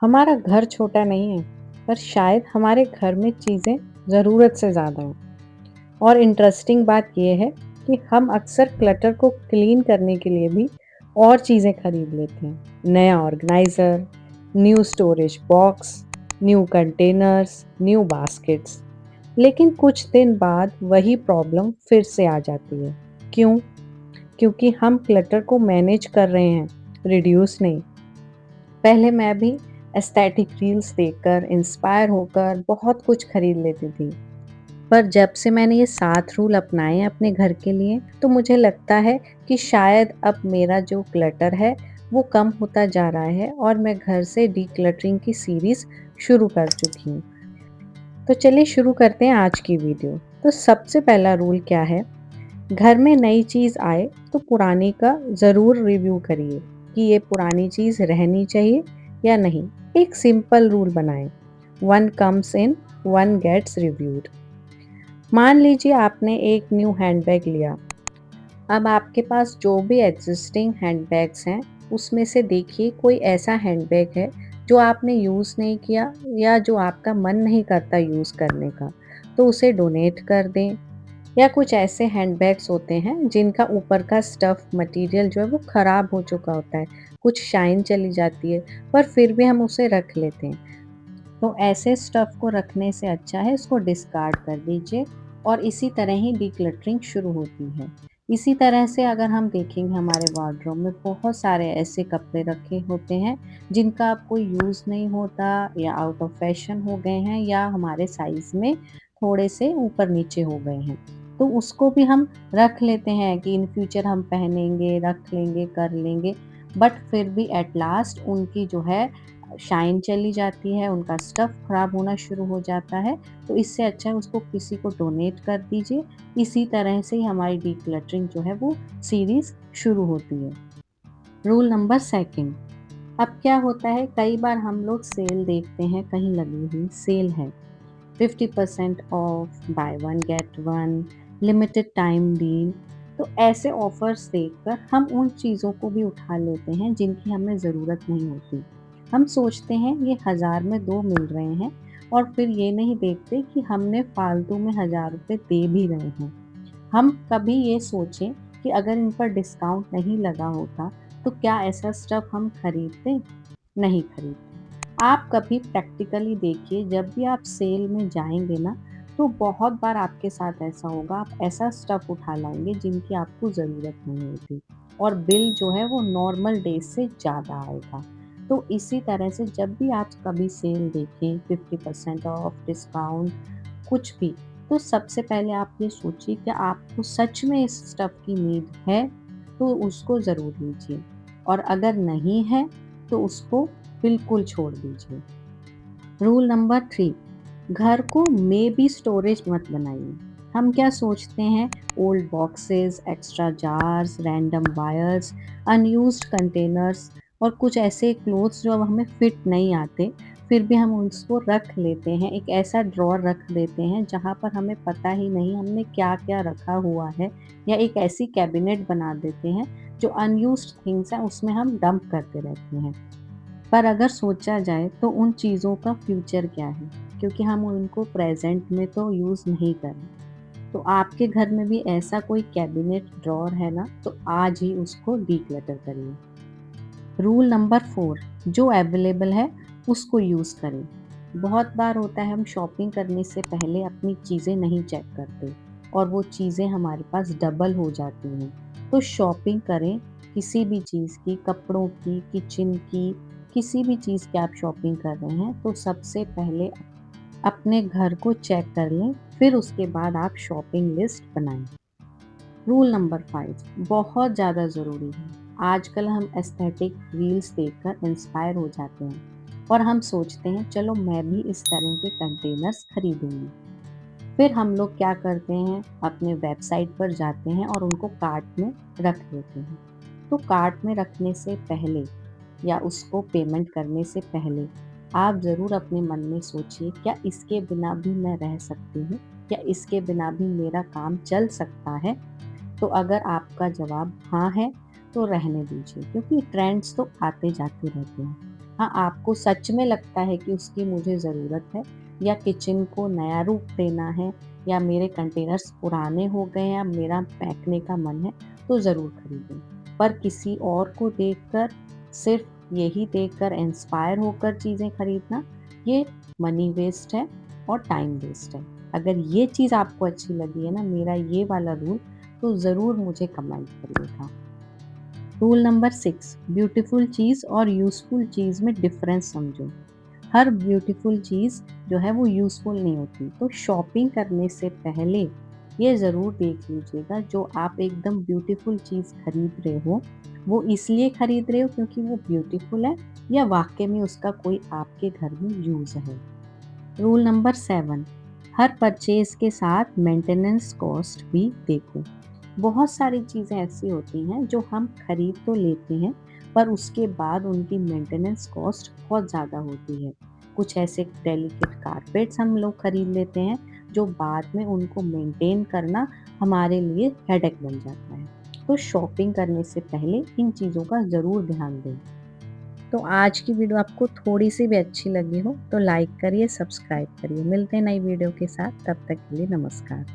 हमारा घर छोटा नहीं है, पर शायद हमारे घर में चीज़ें ज़रूरत से ज़्यादा हैं। और इंटरेस्टिंग बात ये है कि हम अक्सर क्लटर को क्लीन करने के लिए भी और चीज़ें खरीद लेते हैं। नया organiser, new storage box, new containers, new baskets. लेकिन कुछ दिन बाद वही प्रॉब्लम फिर से आ जाती है। क्यों? क्योंकि हम क्लटर को मैनेज कर रहे हैं, रिड्यूस नहीं। पहले मैं भी एस्थेटिक रील्स देखकर इंस्पायर होकर बहुत कुछ खरीद लेती थी। पर जब से मैंने ये 7 रूल अपनाए हैं अपने घर के लिए, तो मुझे लगता है कि शायद अब मेरा जो क्लटर है, वो कम होता जा रहा है और मैं घर से डीक्लटरिंग की सीरीज़ शुरू कर चुकी हूँ। तो चलिए शुरू करते हैं आज की वीडियो। तो सबसे पहला रूल क्या है? घर में नई चीज़ आए तो पुरानी का ज़रूर रिव्यू करिए कि ये पुरानी चीज़ रहनी चाहिए या नहीं। एक सिंपल रूल बनाएं, one comes in, one gets reviewed. मान लीजिए आपने एक न्यू हैंडबैग लिया। अब आपके पास जो भी एग्जिस्टिंग हैंडबैग्स हैं, उसमें से देखिए कोई ऐसा हैंडबैग है जो आपने यूज़ नहीं किया या जो आपका मन नहीं करता यूज़ करने का, तो उसे डोनेट कर दें। या कुछ ऐसे हैंडबैग्स होते हैं जिनका ऊपर का स्टफ़ मटेरियल जो है वो ख़राब हो चुका होता है, कुछ शाइन चली जाती है, पर फिर भी हम उसे रख लेते हैं। तो ऐसे स्टफ़ को रखने से अच्छा है इसको डिस्कार्ड कर दीजिए और इसी तरह ही डिक्लटरिंग शुरू होती है। इसी तरह से अगर हम देखेंगे हमारे वार्डरोब में बहुत सारे ऐसे कपड़े रखे होते हैं जिनका अब कोई यूज़ नहीं होता या आउट ऑफ फैशन हो गए हैं या हमारे साइज़ में थोड़े से ऊपर-नीचे हो गए हैं। तो उसको भी हम रख लेते हैं कि इन फ्यूचर हम पहनेंगे, रख लेंगे, कर लेंगे, बट फिर भी एट लास्ट उनकी जो है शाइन चली जाती है, उनका स्टफ़ ख़राब होना शुरू हो जाता है, तो इससे अच्छा है उसको किसी को डोनेट कर दीजिए। इसी तरह से ही हमारी डिक्लटरिंग जो है वो सीरीज़ शुरू होती है। रूल नंबर 2, अब क्या होता है कई बार हम लोग सेल देखते हैं, कहीं लगी हुई सेल है, 50% of, by one get one, limited time deal. तो ऐसे ऑफर्स देखकर हम उन चीज़ों को भी उठा लेते हैं जिनकी हमें ज़रूरत नहीं होती। हम सोचते हैं ये 1000 में 2 मिल रहे हैं और फिर ये नहीं देखते कि हमने फालतू में 1000 रुपए दे भी रहे हैं। हम कभी ये सोचें कि अगर इन पर डिस्काउंट नहीं लगा होता, तो क्या ऐसा स्टफ हम खरीदते? नहीं खरीदते। आप कभी प्रैक्टिकली देखिए, जब भी आप सेल में जाएँगे ना, तो बहुत बार आपके साथ ऐसा होगा, आप ऐसा स्टफ उठा लाएँगे जिनकी आपको ज़रूरत नहीं होती और बिल जो है वो नॉर्मल डेज़ से ज़्यादा आएगा। तो इसी तरह से जब भी आप कभी सेल देखें, 50% ऑफ, डिस्काउंट, कुछ भी, तो सबसे पहले आप ये सोचिए कि आपको सच में इस स्टफ की नीड है, तो उसको ज़रूर लीजिए और अगर नहीं है, तो उसको बिल्कुल छोड़ दीजिए। रूल नंबर 3, घर को मेबी स्टोरेज मत बनाइए। हम क्या सोचते हैं, old boxes, extra jars, random wires, unused containers और कुछ ऐसे क्लोथ्स जो अब हमें फिट नहीं आते, फिर भी हम उसको रख लेते हैं, एक ऐसा ड्रॉर रख देते हैं जहाँ पर हमें पता ही नहीं हमने क्या-क्या रखा हुआ है, या एक ऐसी कैबिनेट बना देते हैं जो अनयूज्ड थिंग्स हैं उसमें हम डंप करते रहते हैं। पर अगर सोचा जाए तो उन चीज़ों का फ्यूचर क्या है? क्योंकि हम उनको प्रेज़ेंट में तो यूज़ नहीं कर रहे। तो आपके घर में भी ऐसा कोई कैबिनेट ड्रॉवर है ना, तो आज ही उसको डिक्लटर करिए। रूल नंबर 4, जो अवेलेबल है उसको यूज़ करें। बहुत बार होता है हम शॉपिंग करने से पहले अपनी चीज़ें नहीं चेक करते और वो चीज़ें हमारे पास डबल हो जाती हैं। तो शॉपिंग करें किसी भी चीज़ की, कपड़ों की, किचन की, किसी भी चीज़ की आप शॉपिंग कर रहे हैं तो सबसे पहले अपने घर को चेक कर लें, फिर उसके बाद आप शॉपिंग लिस्ट बनाएँ। रूल नंबर 5, बहुत ज़्यादा ज़रूरी है। आजकल हम एस्थेटिक रील्स देखकर इंस्पायर हो जाते हैं और हम सोचते हैं चलो मैं भी इस तरह के कंटेनर्स खरीदूँगी। फिर हम लोग क्या करते हैं, अपने वेबसाइट पर जाते हैं और उनको कार्ट में रख देते हैं। तो कार्ट में रखने से पहले या उसको पेमेंट करने से पहले आप ज़रूर अपने मन में सोचिए, क्या इसके बिना भी मैं रह सकती हूँ? क्या इसके बिना भी मेरा काम चल सकता है? तो अगर आपका जवाब हाँ है, तो रहने दीजिए क्योंकि ट्रेंड्स तो आते जाते रहते हैं। हाँ, आपको सच में लगता है कि उसकी मुझे ज़रूरत है या किचन को नया रूप देना है या मेरे कंटेनर्स पुराने हो गए हैं, अब मेरा फेंकने का मन है, तो ज़रूर खरीदें। पर किसी और को देखकर, सिर्फ़ यही देखकर इंस्पायर होकर चीज़ें खरीदना, ये मनी वेस्ट है और टाइम वेस्ट है। अगर ये चीज़ आपको अच्छी लगी है ना, मेरा ये वाला रूल, तो ज़रूर मुझे कमेंट करिएगा। रूल नंबर 6, ब्यूटीफुल चीज़ और यूज़फुल चीज़ में डिफरेंस समझो। हर ब्यूटीफुल चीज़ जो है वो यूज़फुल नहीं होती। तो शॉपिंग करने से पहले ये ज़रूर देख लीजिएगा, जो आप एकदम ब्यूटीफुल चीज़ खरीद रहे हो, वो इसलिए खरीद रहे हो क्योंकि वो ब्यूटीफुल है या वाक़ई में उसका कोई आपके घर में यूज़ है। रूल नंबर 7, हर परचेज़ के साथ मेंटेनेंस कॉस्ट भी देखो। बहुत सारी चीज़ें ऐसी होती हैं जो हम खरीद तो लेते हैं, पर उसके बाद उनकी मेंटेनेंस कॉस्ट बहुत ज़्यादा होती है। कुछ ऐसे डेलिकेट कारपेट्स हम लोग खरीद लेते हैं जो बाद में उनको मेंटेन करना हमारे लिए हेडेक बन जाता है। तो शॉपिंग करने से पहले इन चीज़ों का ज़रूर ध्यान दें। तो आज की वीडियो आपको थोड़ी-सी भी अच्छी लगी हो तो लाइक करिए, सब्सक्राइब करिए। मिलते हैं नई वीडियो के साथ, तब तक के लिए नमस्कार।